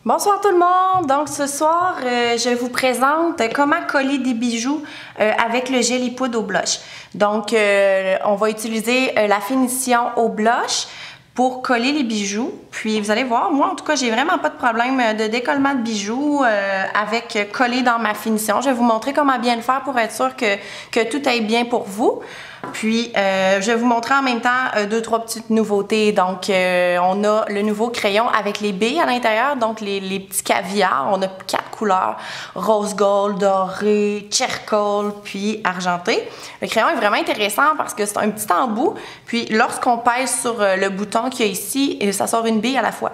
Bonsoir tout le monde! Donc ce soir, je vous présente comment coller des bijoux avec le gel et poudre au blush. Donc on va utiliser la finition au blush pour coller les bijoux. Puis vous allez voir, moi en tout cas, j'ai vraiment pas de problème de décollement de bijoux avec coller dans ma finition. Je vais vous montrer comment bien le faire pour être sûr que tout aille bien pour vous. Puis, je vais vous montrer en même temps deux, trois petites nouveautés. Donc, on a le nouveau crayon avec les billes à l'intérieur, donc les petits caviars. On a 4 couleurs, rose gold, doré, charcoal, puis argenté. Le crayon est vraiment intéressant parce que c'est un petit embout. Puis, lorsqu'on pèse sur le bouton qu'il y a ici, ça sort une bille à la fois.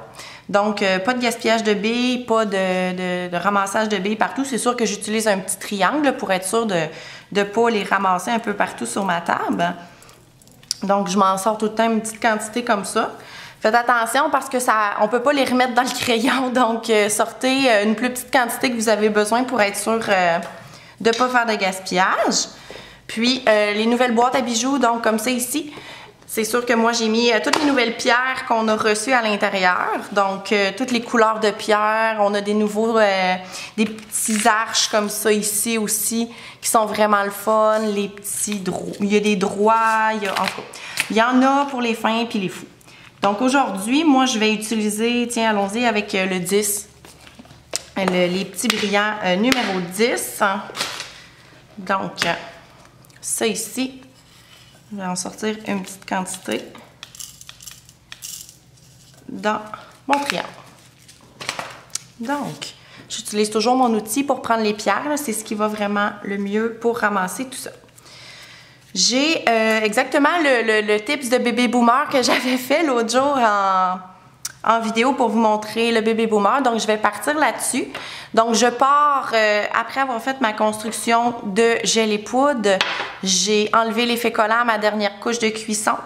Donc, pas de gaspillage de billes, pas de ramassage de billes partout. C'est sûr que j'utilise un petit triangle pour être sûr de ne pas les ramasser un peu partout sur ma table. Donc, je m'en sors tout le temps une petite quantité comme ça. Faites attention parce que on ne peut pas les remettre dans le crayon. Donc, sortez une plus petite quantité que vous avez besoin pour être sûr de ne pas faire de gaspillage. Puis, les nouvelles boîtes à bijoux, donc comme ça ici. C'est sûr que moi, j'ai mis toutes les nouvelles pierres qu'on a reçues à l'intérieur. Donc, toutes les couleurs de pierres. On a des nouveaux, des petits arches comme ça ici aussi, qui sont vraiment le fun. Les petits droits. Il y a des droits. Il y en a pour les fins puis les fous. Donc, aujourd'hui, moi, je vais utiliser, tiens, allons-y avec le 10. Les petits brillants numéro 10. Donc, ça ici. Je vais en sortir une petite quantité dans mon triangle. Donc, j'utilise toujours mon outil pour prendre les pierres. C'est ce qui va vraiment le mieux pour ramasser tout ça. J'ai exactement le tips de bébé boomer que j'avais fait l'autre jour en vidéo pour vous montrer le bébé boomer. Donc, je vais partir là-dessus. Donc, je pars, après avoir fait ma construction de gel et poudre, j'ai enlevé l'effet collant à ma dernière couche de cuisson.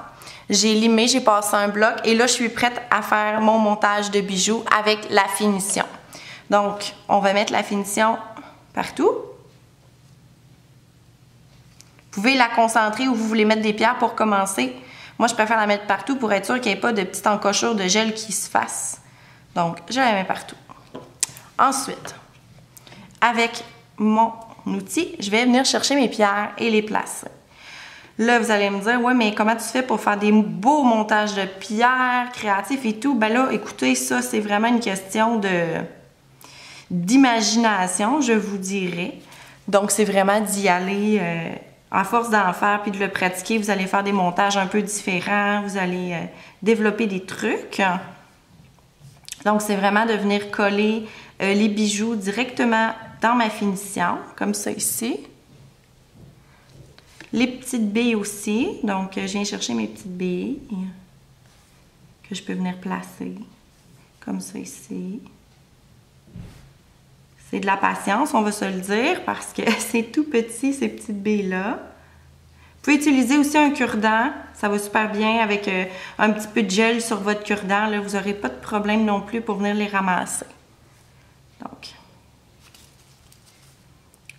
J'ai limé, j'ai passé un bloc et là, je suis prête à faire mon montage de bijoux avec la finition. Donc, on va mettre la finition partout. Vous pouvez la concentrer où vous voulez mettre des pierres pour commencer. Moi, je préfère la mettre partout pour être sûr qu'il n'y ait pas de petites encochures de gel qui se fassent. Donc, je la mets partout. Ensuite, avec mon outil, je vais venir chercher mes pierres et les placer. Là, vous allez me dire, ouais, mais comment tu fais pour faire des beaux montages de pierres créatifs et tout? Ben là, écoutez, ça, c'est vraiment une question d'imagination, je vous dirais. Donc, c'est vraiment d'y aller... à force d'en faire puis de le pratiquer, vous allez faire des montages un peu différents, vous allez développer des trucs. Donc, c'est vraiment de venir coller les bijoux directement dans ma finition, comme ça ici. Les petites billes aussi. Donc, je viens chercher mes petites billes que je peux venir placer, comme ça ici. C'est de la patience, on va se le dire, parce que c'est tout petit, ces petites billes-là. Vous pouvez utiliser aussi un cure-dent. Ça va super bien avec un petit peu de gel sur votre cure-dent. Là, vous n'aurez pas de problème non plus pour venir les ramasser. Donc,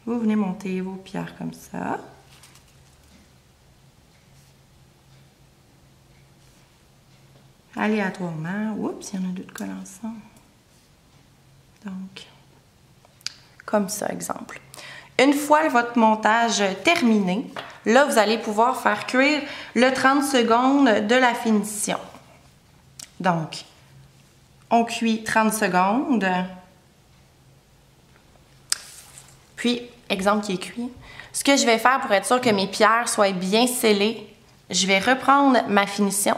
vous venez monter vos pierres comme ça. Aléatoirement. Oups, il y en a deux de coller ensemble. Donc... comme ça, exemple. Une fois votre montage terminé, là, vous allez pouvoir faire cuire le 30 secondes de la finition. Donc, on cuit 30 secondes. Puis, exemple qui est cuit. Ce que je vais faire pour être sûr que mes pierres soient bien scellées, je vais reprendre ma finition,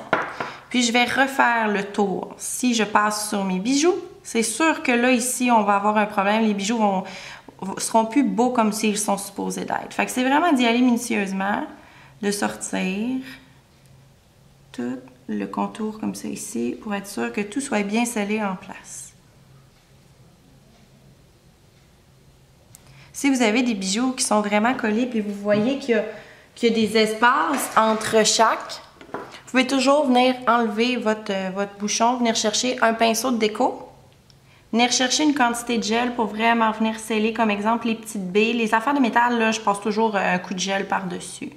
puis je vais refaire le tour. Si je passe sur mes bijoux, c'est sûr que là, ici, on va avoir un problème. Les bijoux seront plus beaux comme s'ils sont supposés d'être. Fait que c'est vraiment d'y aller minutieusement, de sortir tout le contour comme ça ici, pour être sûr que tout soit bien scellé en place. Si vous avez des bijoux qui sont vraiment collés, puis vous voyez qu'il y a des espaces entre chaque, vous pouvez toujours venir enlever votre bouchon, venir chercher un pinceau de déco. Venir chercher une quantité de gel pour vraiment venir sceller, comme exemple les petites billes. Les affaires de métal, là, je passe toujours un coup de gel par-dessus.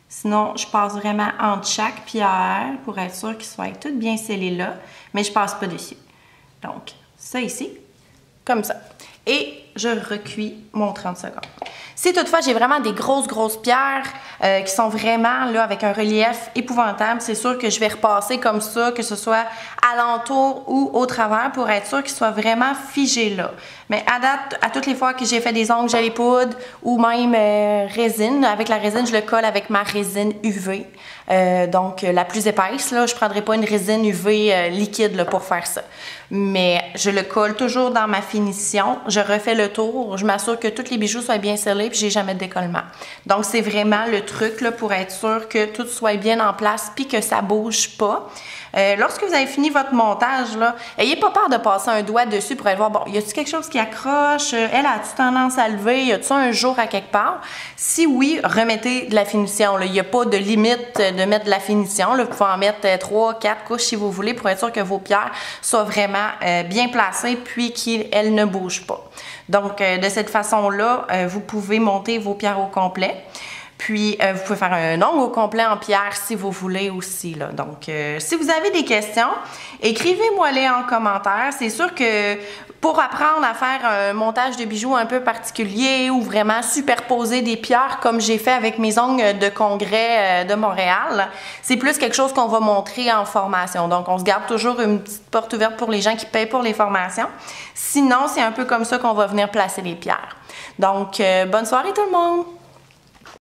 Sinon, je passe vraiment entre chaque pierre pour être sûr qu'ils soient toutes bien scellées là, mais je passe pas dessus. Donc, ça ici, comme ça. Et je recuis mon 30 secondes. Si toutefois j'ai vraiment des grosses pierres qui sont vraiment là avec un relief épouvantable, c'est sûr que je vais repasser comme ça, que ce soit alentour ou au travers pour être sûr qu'ils soient vraiment figés là. Mais à date, à toutes les fois que j'ai fait des ongles gel et poudre ou même résine, avec la résine, je le colle avec ma résine UV. Donc la plus épaisse, là, je ne prendrai pas une résine UV liquide là, pour faire ça. Mais je le colle toujours dans ma finition, je refais le tour, je m'assure que tous les bijoux soient bien scellés puis j'ai jamais de décollement. Donc c'est vraiment le truc là, pour être sûr que tout soit bien en place puis que ça bouge pas. Lorsque vous avez fini votre montage, là, ayez pas peur de passer un doigt dessus pour aller voir, bon, y a-t-il quelque chose qui accroche? Elle a-t-il tendance à lever? Y a-t-il un jour à quelque part? Si oui, remettez de la finition. Il n'y a pas de limite de mettre de la finition. Là. Vous pouvez en mettre 3, 4 couches si vous voulez pour être sûr que vos pierres soient vraiment bien placées puis qu'elles ne bougent pas. Donc, de cette façon-là, vous pouvez monter vos pierres au complet. Puis, vous pouvez faire un ongle au complet en pierre si vous voulez aussi. Là. Donc, si vous avez des questions, écrivez-moi-les en commentaire. C'est sûr que pour apprendre à faire un montage de bijoux un peu particulier ou vraiment superposer des pierres comme j'ai fait avec mes ongles de congrès de Montréal, c'est plus quelque chose qu'on va montrer en formation. Donc, on se garde toujours une petite porte ouverte pour les gens qui payent pour les formations. Sinon, c'est un peu comme ça qu'on va venir placer les pierres. Donc, bonne soirée tout le monde!